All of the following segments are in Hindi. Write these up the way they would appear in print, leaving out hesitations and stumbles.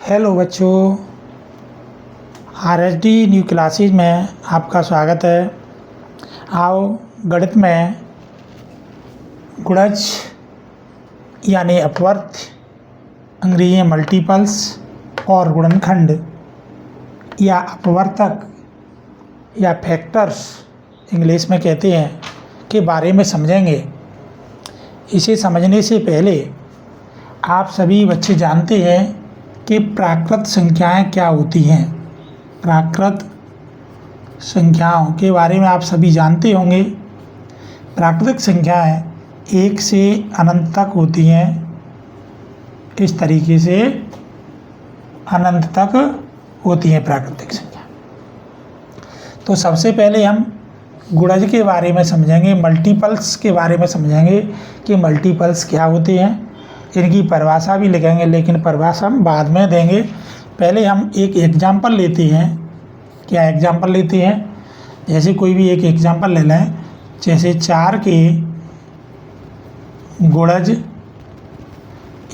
हेलो बच्चों, RSD न्यू क्लासेज में आपका स्वागत है। आओ गणित में गुणज यानी अपवर्त, अंग्रेजी में मल्टीपल्स और गुणनखंड या अपवर्तक या फैक्टर्स इंग्लिश में कहते हैं के बारे में समझेंगे। इसे समझने से पहले आप सभी बच्चे जानते हैं कि प्राकृत संख्याएं क्या होती हैं। प्राकृत संख्याओं के बारे में आप सभी जानते होंगे। प्राकृतिक संख्याएं 1 से अनंत तक होती हैं। इस तरीके से अनंत तक होती हैं प्राकृतिक संख्या। तो सबसे पहले हम गुणज के बारे में समझेंगे, मल्टीपल्स के बारे में समझेंगे कि मल्टीपल्स क्या होते हैं। इनकी परिभाषा भी लिखेंगे, लेकिन परिभाषा हम बाद में देंगे। पहले हम एक एग्जाम्पल लेते हैं। क्या एग्जाम्पल लेते हैं? जैसे कोई भी एक एग्जाम्पल ले लें, जैसे 4 के गुणज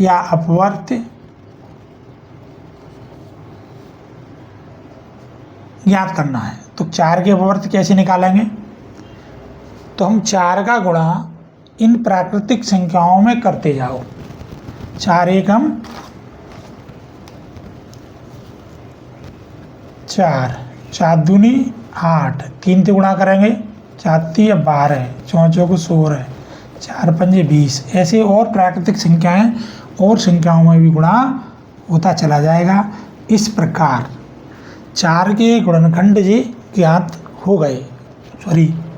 या अपवर्त ज्ञात करना है। तो 4 के अपवर्त कैसे निकालेंगे? तो हम 4 का गुणा इन प्राकृतिक संख्याओं में करते जाओ। 4 एकम 4, 4 दूनी 8, 3 से गुणा करेंगे, 4 तिया 12, 4 चौको 16, 4 पंजे 20। ऐसे और प्राकृतिक संख्याएं और संख्याओं में भी गुणा होता चला जाएगा। इस प्रकार 4 के गुणनखंड जी ज्ञात हो गए,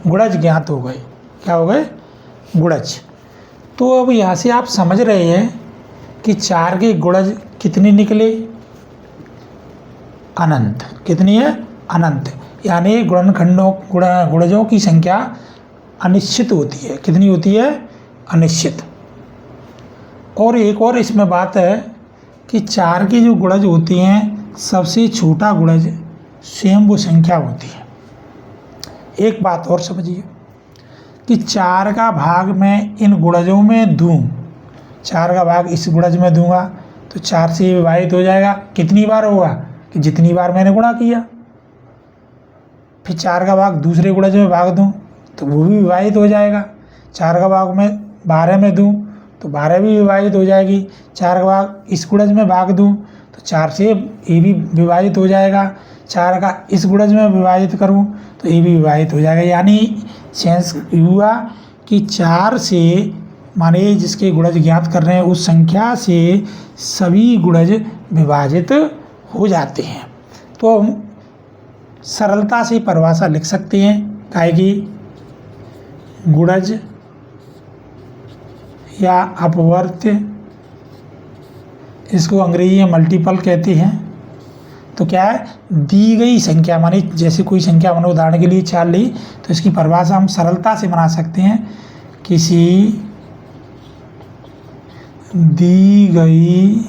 गुणज ज्ञात हो गए। क्या हो गए? गुणज। तो अब यहाँ से आप समझ रहे हैं कि 4 के गुणज कितने निकले? अनंत। कितनी है? अनंत। यानी गुणजों की संख्या अनिश्चित होती है। कितनी होती है? अनिश्चित। और एक और इसमें बात है कि 4 की जो गुणज होती हैं, सबसे छोटा गुणज स्वयं वो संख्या होती है। एक बात और समझिए कि 4 का भाग मैं इन गुणजों में दूं, 4 का भाग इस गुणज में दूंगा तो 4 से विभाजित हो जाएगा। कितनी बार होगा? कि जितनी बार मैंने गुणा किया। फिर 4 का भाग दूसरे गुणज में भाग दूं तो वो भी विभाजित हो जाएगा। 4 का भाग मैं 12 में दूं तो 12 भी विभाजित हो जाएगी। 4 का भाग इस गुणज में भाग दूं तो 4 से ये भी विभाजित हो जाएगा। 4 का इस गुणज में विभाजित करूं तो ये भी विभाजित हो जाएगा। यानी सेंस हुआ कि 4 से माने जिसके गुणज ज्ञात कर रहे हैं उस संख्या से सभी गुणज विभाजित हो जाते हैं। तो हम सरलता से परिभाषा लिख सकते हैं काहे कि गुणज या अपवर्त, इसको अंग्रेजी में मल्टीपल कहते हैं। तो क्या है? दी गई संख्या, माने जैसे कोई संख्या मैंने उदाहरण के लिए 4 ली तो इसकी परिभाषा हम सरलता से बना सकते हैं। किसी दी गई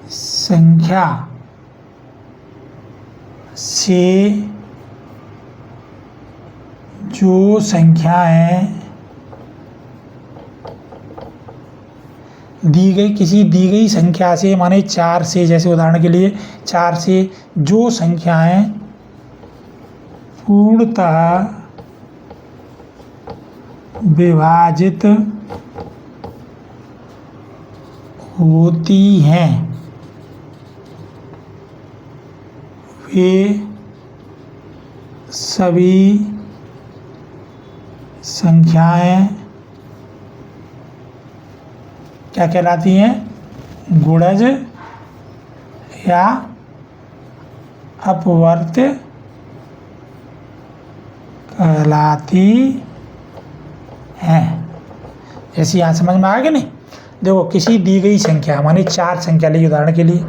संख्या से जो संख्याएं किसी दी गई संख्या से, माने 4 से, जैसे उदाहरण के लिए 4 से जो संख्याएं पूर्णतः विभाजित होती हैं वे सभी संख्याएं क्या कहलाती हैं? गुणज या अपवर्त कहलाती हैं। जैसे यहाँ समझ में आ गया नहीं? देखो, किसी दी गई संख्या माने 4 संख्या ली उदाहरण के लिए,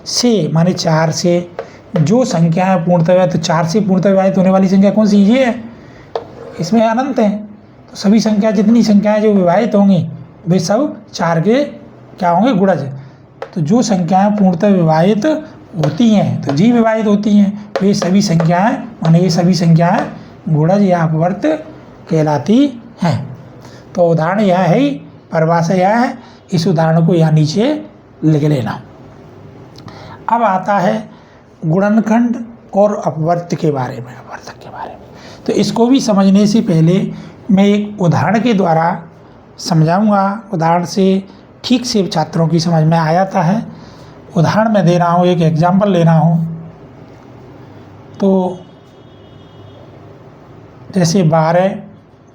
से माने 4 से जो संख्या है पूर्णतः, तो 4 से पूर्णतः विभाजित होने वाली संख्या कौन सी? ये है। इसमें अनंत है। तो सभी संख्या, जितनी संख्याएं जो विभाजित होंगी वे सब 4 के क्या होंगे? गुणज। तो जो संख्याएं पूर्णतः विभाजित होती हैं, तो जी विभाजित होती हैं, वे सभी संख्याएं माने ये सभी संख्याएं गुणज या अपवर्त कहलाती हैं। तो उदाहरण यह है, परिभाषा यह है। इस उदाहरण को यहाँ नीचे लिख लेना। अब आता है गुणनखंड और अपवर्त के बारे में, अपवर्तक के बारे में। तो इसको भी समझने से पहले मैं एक उदाहरण के द्वारा समझाऊंगा। उदाहरण से ठीक से छात्रों की समझ में आ जाता है। उदाहरण मैं दे रहा हूँ, एक एग्जाम्पल ले रहा हूँ। तो जैसे 12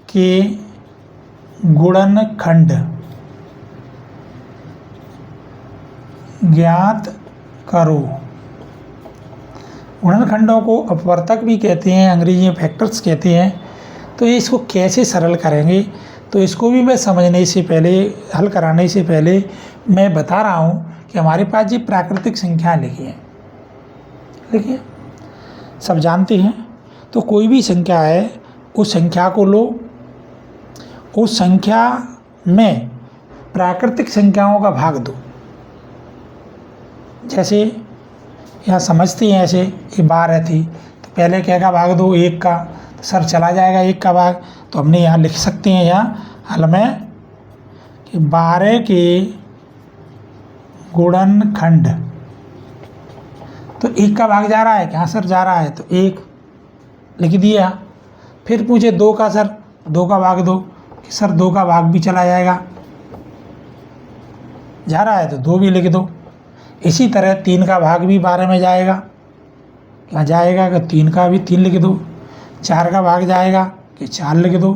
के गुणनखंड ज्ञात करो। गुणनखंडों को अपवर्तक भी कहते हैं, अंग्रेजी में फैक्टर्स कहते हैं। तो ये इसको कैसे सरल करेंगे, तो इसको भी मैं समझने से पहले, हल कराने से पहले मैं बता रहा हूँ कि हमारे पास ये प्राकृतिक संख्या लिखी है, लिखिए सब जानते हैं। तो कोई भी संख्या है, उस संख्या को लो, उस संख्या में प्राकृतिक संख्याओं का भाग दो। जैसे यहाँ समझते हैं, ऐसे ये 12 थी तो पहले क्या का भाग दो, 1 का, तो सर चला जाएगा 1 का भाग। तो हमने यहाँ लिख सकते हैं यहाँ हल में कि 12 के गुणनखंड, तो 1 का भाग जा रहा है, कहाँ सर जा रहा है, तो 1 लिख दिया। फिर पूछे 2 का, सर 2 का भाग दो, कि सर 2 का भाग भी चला जाएगा, जा रहा है तो 2 भी लिख दो। इसी तरह 3 का भाग भी 12 में जाएगा, क्या जाएगा कि 3 का भी 3 लिख दो। 4 का भाग जाएगा कि 4 लिख दो।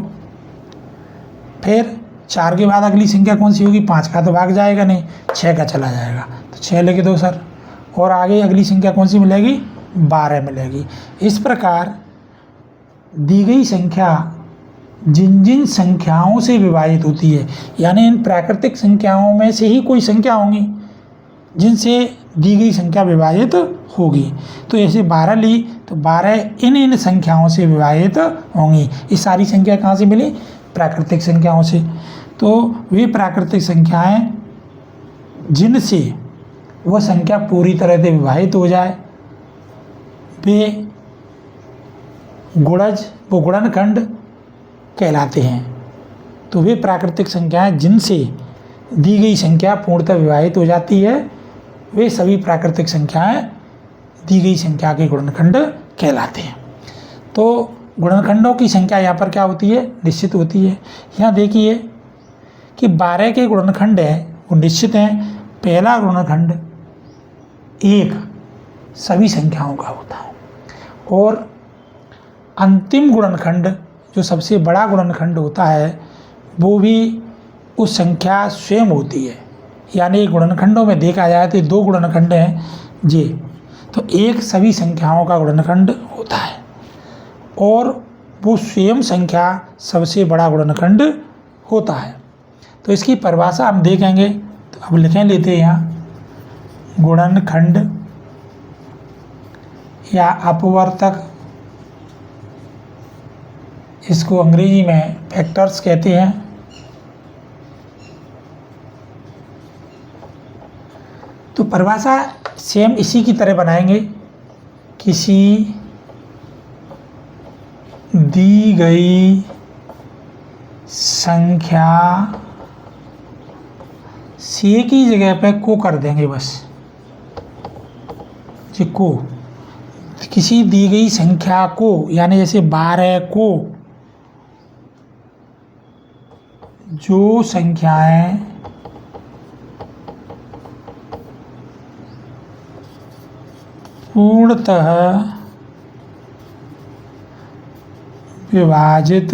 फिर 4 के बाद अगली संख्या कौन सी होगी, 5 का तो भाग जाएगा नहीं, 6 का चला जाएगा तो 6 लिख दो सर। और आगे अगली संख्या कौन सी मिलेगी, 12 मिलेगी। इस प्रकार दी गई संख्या जिन जिन संख्याओं से विभाजित होती है, यानी इन प्राकृतिक संख्याओं में से ही कोई संख्या होंगी जिनसे दी गई संख्या विभाजित होगी। तो ऐसे 12 ली तो 12 इन संख्याओं से विभाजित होंगी। ये सारी संख्या कहाँ से मिली, प्राकृतिक संख्याओं से। तो वे प्राकृतिक संख्याएं जिनसे वह संख्या पूरी तरह से विभाजित हो जाए, वे गुणज, वो गुणनखंड कहलाते हैं। तो वे प्राकृतिक संख्याएं जिनसे दी गई संख्या पूर्णतः विभाजित हो जाती है, वे सभी प्राकृतिक संख्याएं दी गई संख्या के गुणनखंड कहलाते हैं। तो गुणनखंडों की संख्या यहाँ पर क्या होती है, निश्चित होती है। यहाँ देखिए कि 12 के गुणनखंड हैं वो निश्चित हैं। पहला गुणनखंड 1 सभी संख्याओं का होता है, और अंतिम गुणनखंड जो सबसे बड़ा गुणनखंड होता है वो भी उस संख्या स्वयं होती है। यानी गुणनखंडों में देखा जाए तो 2 गुणनखंड हैं जी। तो 1 सभी संख्याओं का गुणनखंड होता है, और वो स्वयं संख्या सबसे बड़ा गुणनखंड होता है। तो इसकी परिभाषा हम देखेंगे। तो अब लिखें लेते हैं यहाँ गुणनखंड या अपवर्तक, इसको अंग्रेजी में फैक्टर्स कहते हैं। तो परिभाषा सेम इसी की तरह बनाएंगे। किसी दी गई संख्या से की जगह पे को कर देंगे बस जी, को। किसी दी गई संख्या को, यानी जैसे 12 को जो संख्याएं पूर्णतः विभाजित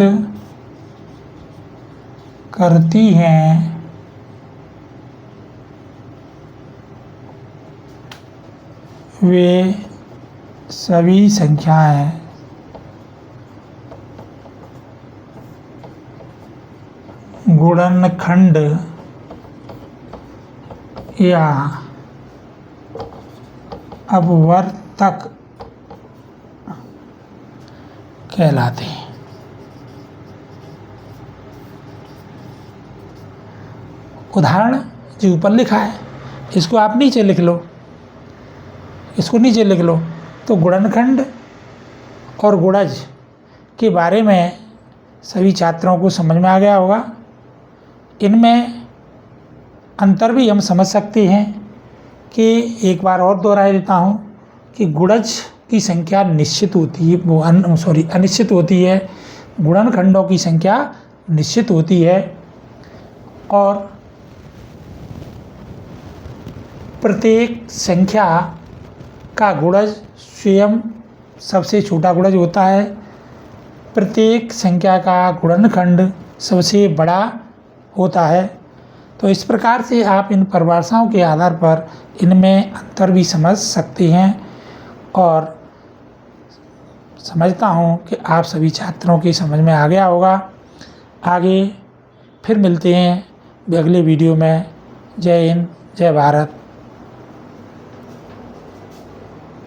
करती हैं, वे सभी संख्याएं गुणनखंड या अपवर्तक कहलाते हैं। उदाहरण जो ऊपर लिखा है इसको आप नीचे लिख लो, इसको नीचे लिख लो। तो गुणनखंड और गुणज के बारे में सभी छात्रों को समझ में आ गया होगा। इनमें अंतर भी हम समझ सकते हैं कि एक बार और दोहराए देता हूँ कि गुणज की संख्या निश्चित होती है, वो अनिश्चित होती है, गुणनखंडों की संख्या निश्चित होती है और प्रत्येक संख्या का गुणज स्वयं सबसे छोटा गुणज होता है, प्रत्येक संख्या का गुणनखंड सबसे बड़ा होता है। तो इस प्रकार से आप इन परिभाषाओं के आधार पर इनमें अंतर भी समझ सकते हैं और समझता हूँ कि आप सभी छात्रों की समझ में आ गया होगा। आगे फिर मिलते हैं अगले वीडियो में। जय हिंद, जय भारत।